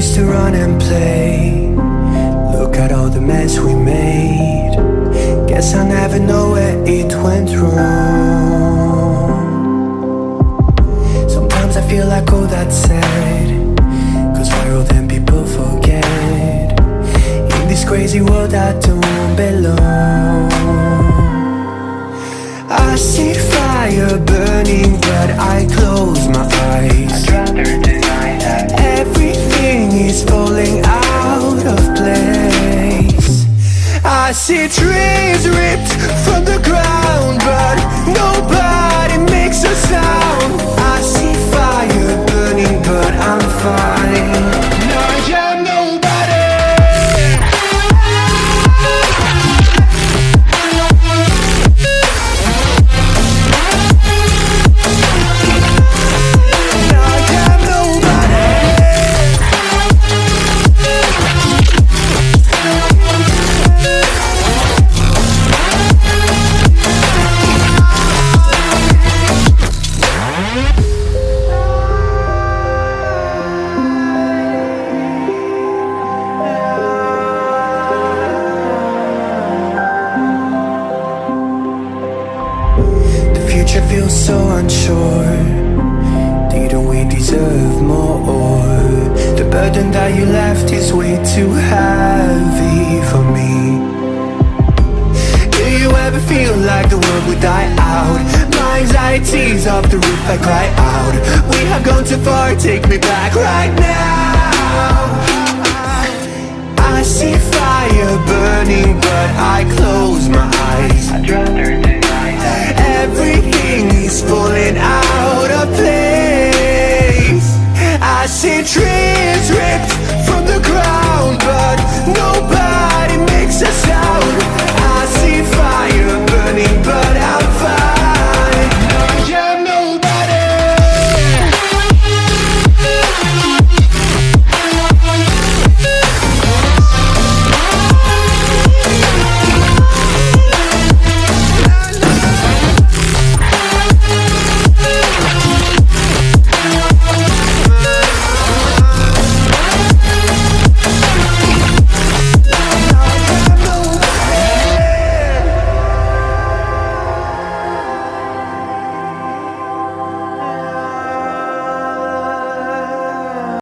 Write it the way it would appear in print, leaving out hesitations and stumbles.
used to run and play. Look at all the mess we made. Guess I never know where it went wrong. Sometimes I feel like, oh, that's sad, 'cause viral then people forget. In this crazy world I don't belong. I see fire burning but I close my eyes. I'd rather deny that. Everything is falling out of place. I see trees ripped from the ground, but nobody makes a sound. I see fire burning, but I'm fine. No, I'm nobody. No, I'm nobody. The future feels so unsure. Didn't we deserve more? The burden that you left is way too heavy for me. Do you ever feel like the world would die out? My anxiety's off the roof, I cry out. We have gone too far, take me back right now. I see fire burning, but I close my eyes. I'd rather deny that. Everything is falling out of place. I see trees